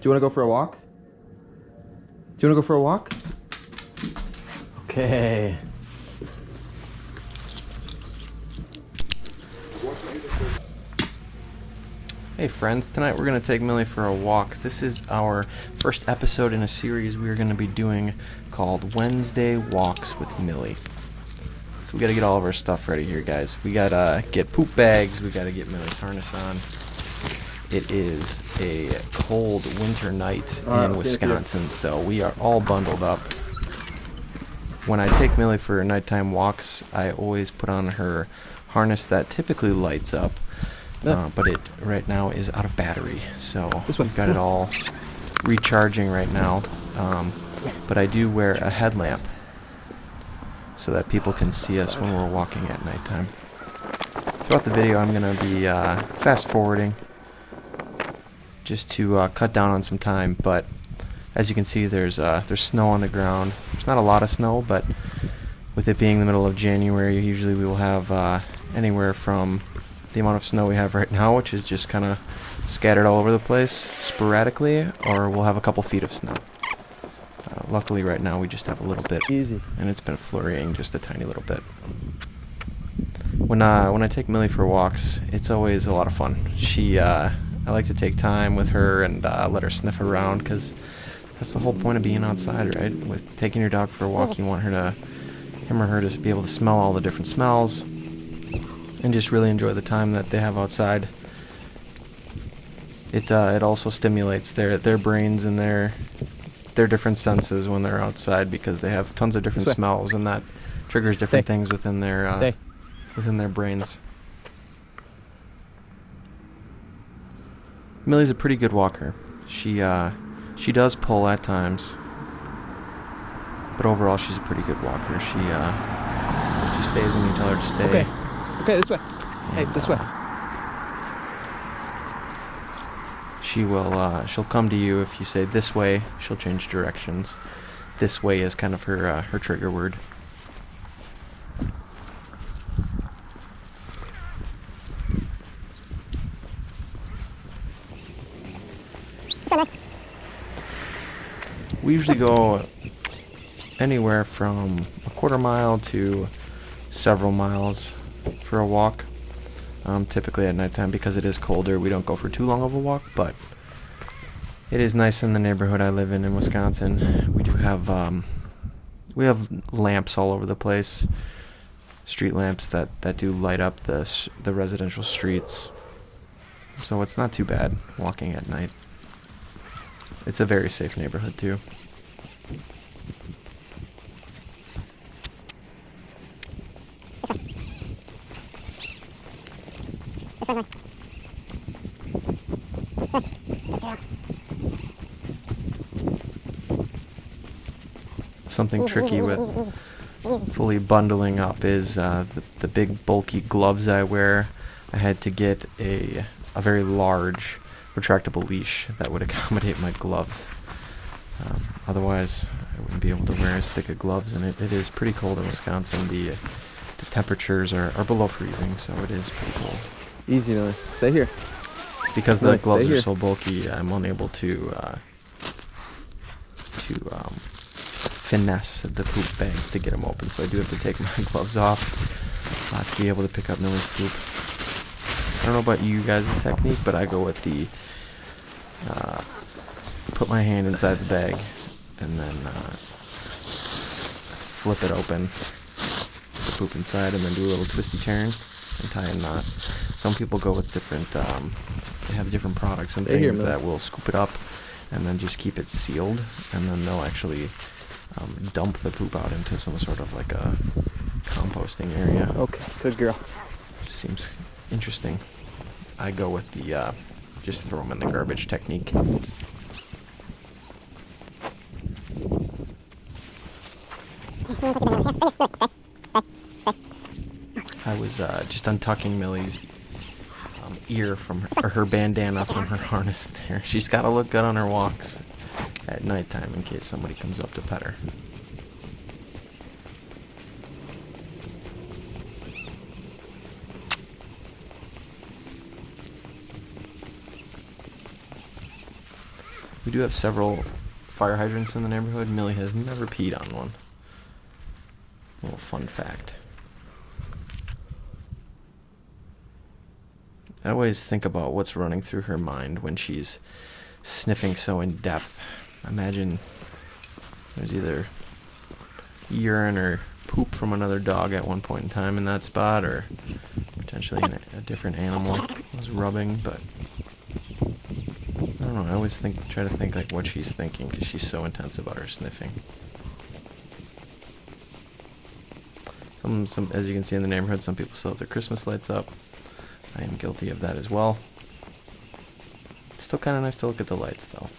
you want to go for a walk? Do you want to go for a walk? Okay. Hey friends, tonight we're going to take Millie for a walk. This is our first episode in a series we're going to be doing called Wednesday Walks with Millie. So we got to get all of our stuff ready here, guys. We got to get poop bags, we got to get Millie's harness on. It is a cold winter night in Wisconsin, so we are all bundled up. When I take Millie for nighttime walks, I always put on her harness that typically lights up. But it right now is out of battery, so we've got it all recharging right now. But I do wear a headlamp so that people can see us when we're walking at nighttime. Throughout the video, I'm going to be fast forwarding just to cut down on some time. But as you can see, there's snow on the ground. There's not a lot of snow, but with it being the middle of January, usually we will have anywhere from the amount of snow we have right now, which is just kind of scattered all over the place sporadically, or we'll have a couple feet of snow. Luckily right now we just have a little bit. Easy. And it's been flurrying just a tiny little bit. When I take Millie for walks, it's always a lot of fun. I like to take time with her and let her sniff around, because that's the whole point of being outside, right? With taking your dog for a walk, you want him or her to be able to smell all the different smells and just really enjoy the time that they have outside. It also stimulates their brains and their different senses when they're outside, because they have tons of different smells, and that triggers different things within their brains. Millie's a pretty good walker. She does pull at times, but overall she's a pretty good walker. She stays when you tell her to stay. Okay, this way. Hey, this way. She'll come to you if you say this way. She'll change directions. This way is kind of her trigger word. We usually go anywhere from a quarter mile to several miles for a walk. Typically at nighttime, because it is colder, we don't go for too long of a walk, but it is nice in the neighborhood I live in Wisconsin. We do have lamps all over the place, street lamps that do light up the residential streets, so it's not too bad walking at night. It's a very safe neighborhood too. Something tricky with fully bundling up is the big bulky gloves I wear. I had to get a very large retractable leash that would accommodate my gloves. Otherwise, I wouldn't be able to wear as thick of gloves, and it is pretty cold in Wisconsin. The temperatures are below freezing, so it is pretty cold. Easy, Millie. Stay here. Because the gloves are so bulky, I'm unable to finesse the poop bags to get them open, so I do have to take my gloves off to be able to pick up Millie's poop. I don't know about you guys' technique, but I go with the put my hand inside the bag and then flip it open, put the poop inside, and then do a little twisty turn and tie a knot. Some people go with different, they have different products and things that will scoop it up and then just keep it sealed, and then they'll actually dump the poop out into some sort of like a composting area. Okay, good girl. Just seems interesting. I go with the just throw them in the garbage technique. I was just untucking Millie's ear from her bandana from her harness there. She's got to look good on her walks at nighttime in case somebody comes up to pet her. We do have several fire hydrants in the neighborhood. Millie has never peed on one. Little fun fact. I always think about what's running through her mind when she's sniffing so in depth. Imagine there's either urine or poop from another dog at one point in time in that spot, or potentially a different animal was rubbing, but I don't know. I always try to think like what she's thinking, because she's so intense about her sniffing. Some, as you can see in the neighborhood, some people still have their Christmas lights up. I am guilty of that as well. It's still kind of nice to look at the lights, though.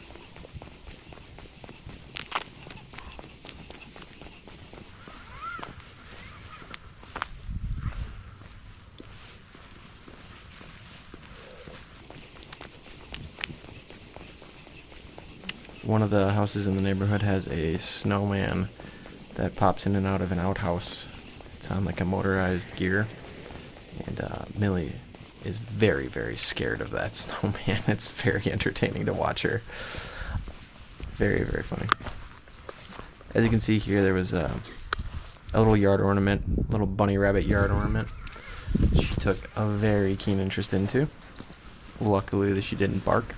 One of the houses in the neighborhood has a snowman that pops in and out of an outhouse. It's on like a motorized gear. And Millie is very, very scared of that snowman. It's very entertaining to watch her. Very, very funny. As you can see here, there was a little yard ornament, little bunny rabbit yard ornament. She took a very keen interest into. Luckily, she didn't bark.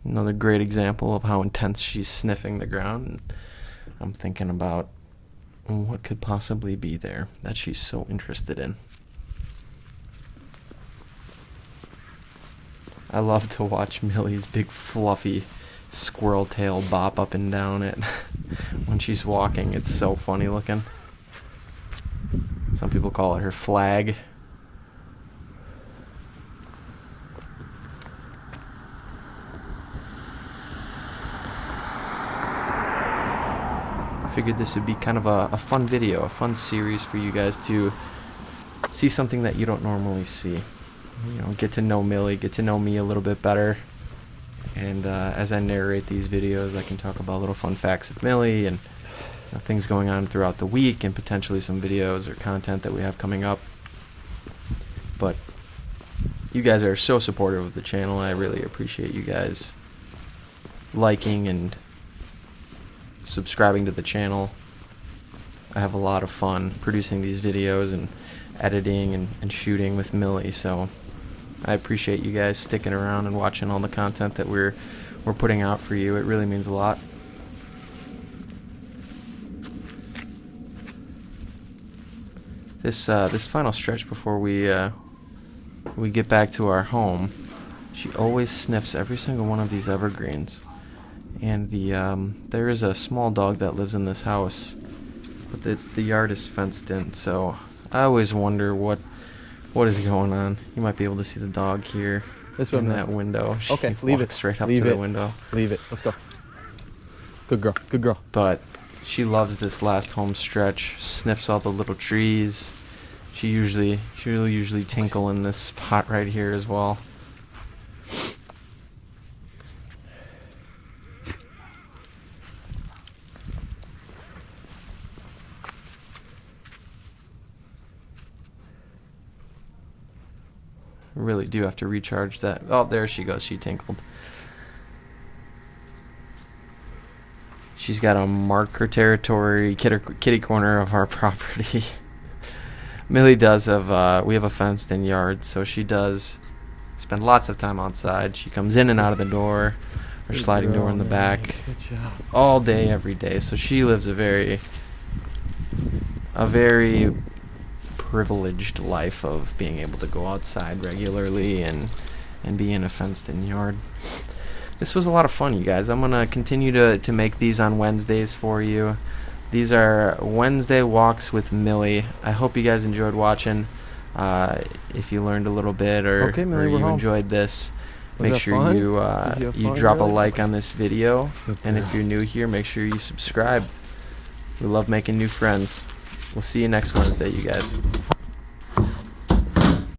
Another great example of how intense she's sniffing the ground. And I'm thinking about what could possibly be there that she's so interested in. I love to watch Millie's big fluffy squirrel tail bop up and down it when she's walking. It's so funny looking. Some people call it her flag. I figured this would be kind of a fun video, a fun series for you guys to see something that you don't normally see. You know, get to know Millie, get to know me a little bit better. And as I narrate these videos, I can talk about little fun facts of Millie and things going on throughout the week, and potentially some videos or content that we have coming up. But you guys are so supportive of the channel. I really appreciate you guys liking and subscribing to the channel. I have a lot of fun producing these videos and editing and shooting with Millie, so I appreciate you guys sticking around and watching all the content that we're putting out for you. It really means a lot. This final stretch before we get back to our home, she always sniffs every single one of these evergreens. And there is a small dog that lives in this house, but the yard is fenced in, so I always wonder what is going on. You might be able to see the dog here in that window. She okay, leave it. Straight up leave to it. the window. Leave it. Let's go. Good girl. Good girl. But she loves this last home stretch. Sniffs all the little trees. She'll usually tinkle in this spot right here as well. Really do have to recharge that. Oh, there she goes. She tinkled. She's got to mark her territory, kitty corner of our property. Millie does have, we have a fenced in yard, so she does spend lots of time outside. She comes in and out of the door, or sliding door in the back, all day, every day. So she lives a very privileged life of being able to go outside regularly and be in a fenced-in yard. This was a lot of fun, you guys. I'm gonna continue to make these on Wednesdays for you. These are Wednesday Walks with Millie. I hope you guys enjoyed watching. If you learned a little bit or you enjoyed this, make sure you drop a like on this video. And if you're new here, make sure you subscribe. We love making new friends. We'll see you next Wednesday, you guys.